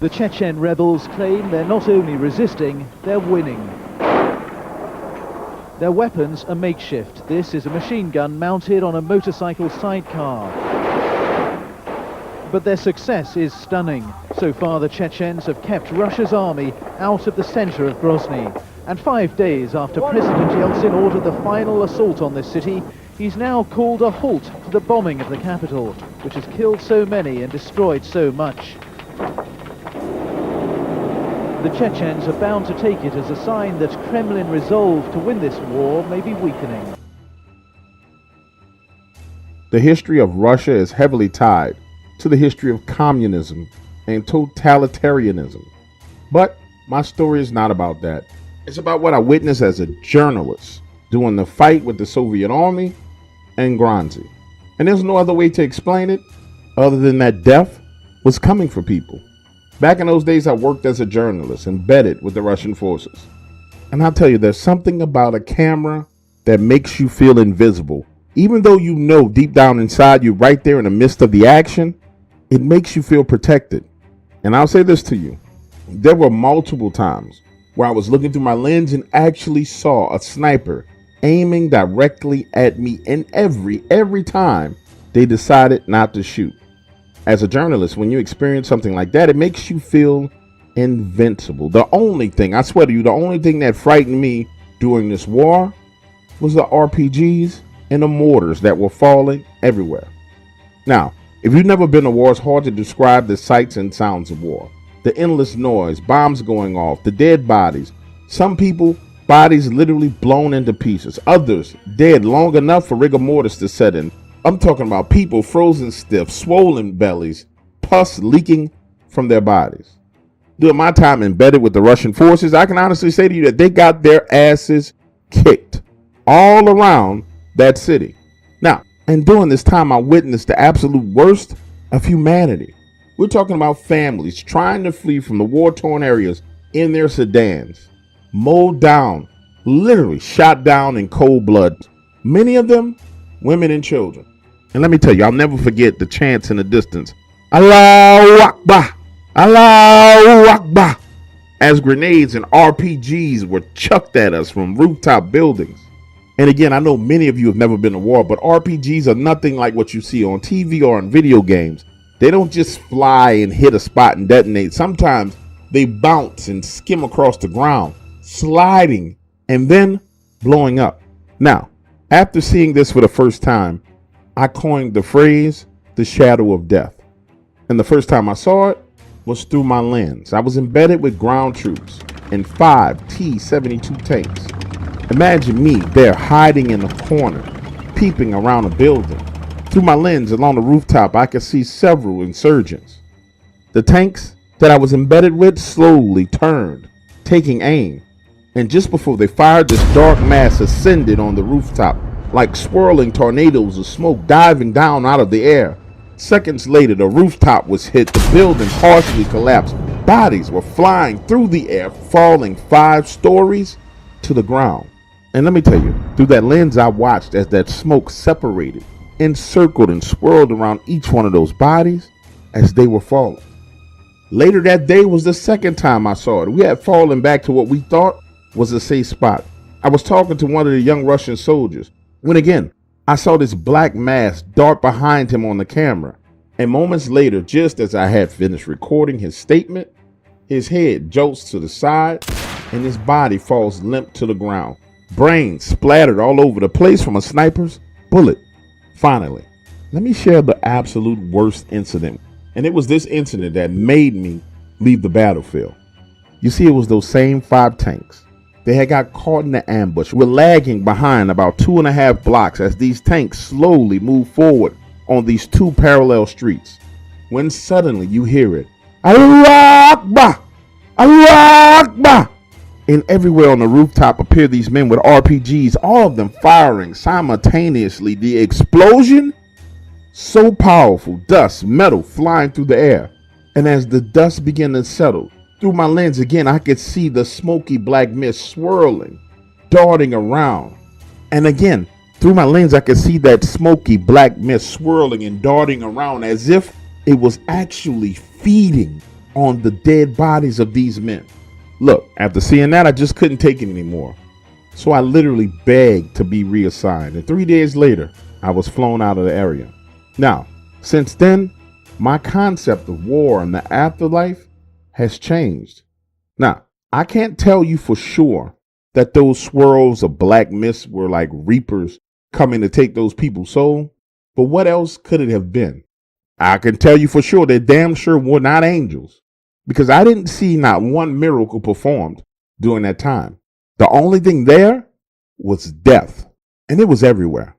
The Chechen rebels claim they're not only resisting, they're winning. Their weapons are makeshift. This is a machine gun mounted on a motorcycle sidecar. But their success is stunning. So far, the Chechens have kept Russia's army out of the center of Grozny. And 5 days after President Yeltsin ordered the final assault on this city, he's now called a halt to the bombing of the capital, which has killed so many and destroyed so much. The Chechens are bound to take it as a sign that Kremlin resolve to win this war may be weakening. The history of Russia is heavily tied to the history of communism and totalitarianism. But my story is not about that. It's about what I witnessed as a journalist during the fight with the Soviet Army and Grozny. And there's no other way to explain it other than that death was coming for people. Back in those days, I worked as a journalist, embedded with the Russian forces. And I'll tell you, there's something about a camera that makes you feel invisible. Even though you know deep down inside you, right there in the midst of the action, it makes you feel protected. And I'll say this to you. There were multiple times where I was looking through my lens and actually saw a sniper aiming directly at me, and every time they decided not to shoot. As a journalist, when you experience something like that, it makes you feel invincible. The only thing, I swear to you, the only thing that frightened me during this war was the RPGs and the mortars that were falling everywhere. Now, if you've never been to war, it's hard to describe the sights and sounds of war. The endless noise, bombs going off, the dead bodies. Some people, bodies literally blown into pieces. Others, dead long enough for rigor mortis to set in. I'm talking about people frozen stiff, swollen bellies, pus leaking from their bodies. During my time embedded with the Russian forces, I can honestly say to you that they got their asses kicked all around that city. Now, and during this time, I witnessed the absolute worst of humanity. We're talking about families trying to flee from the war-torn areas in their sedans, mowed down, literally shot down in cold blood. Many of them, women and children. And let me tell you, I'll never forget the chants in the distance. Allahu Akbar! Allahu Akbar! As grenades and RPGs were chucked at us from rooftop buildings. And again, I know many of you have never been to war, but RPGs are nothing like what you see on TV or in video games. They don't just fly and hit a spot and detonate. Sometimes they bounce and skim across the ground, sliding and then blowing up. Now, after seeing this for the first time, I coined the phrase, the shadow of death. And the first time I saw it was through my lens. I was embedded with ground troops and 5 T-72 tanks. Imagine me there hiding in a corner, peeping around a building. Through my lens along the rooftop, I could see several insurgents. The tanks that I was embedded with slowly turned, taking aim. And just before they fired, this dark mass ascended on the rooftop, like swirling tornadoes of smoke diving down out of the air. Seconds later, the rooftop was hit, the building partially collapsed. Bodies were flying through the air, falling 5 stories to the ground. And let me tell you, through that lens, I watched as that smoke separated, encircled and swirled around each one of those bodies as they were falling. Later that day was the second time I saw it. We had fallen back to what we thought was a safe spot. I was talking to one of the young Russian soldiers when again, I saw this black mass dart behind him on the camera. And moments later, just as I had finished recording his statement, his head jolts to the side and his body falls limp to the ground. Brains splattered all over the place from a sniper's bullet. Finally, let me share the absolute worst incident. And it was this incident that made me leave the battlefield. You see, it was those same 5 tanks. They had got caught in the ambush. We're lagging behind about 2.5 blocks as these tanks slowly move forward on these 2 parallel streets. When suddenly you hear it, Allahu Akbar! Allahu Akbar! And everywhere on the rooftop appear these men with RPGs, all of them firing simultaneously. The explosion, so powerful, dust, metal flying through the air. And as the dust began to settle, through my lens again, I could see the smoky black mist swirling, darting around. And again, through my lens, I could see that smoky black mist swirling and darting around as if it was actually feeding on the dead bodies of these men. Look, after seeing that, I just couldn't take it anymore. So I literally begged to be reassigned, and 3 days later, I was flown out of the area. Now, since then, my concept of war and the afterlife has changed. Now, I can't tell you for sure that those swirls of black mist were like reapers coming to take those people's soul, but what else could it have been? I can tell you for sure they damn sure were not angels, because I didn't see not one miracle performed during that time. The only thing there was death, and it was everywhere.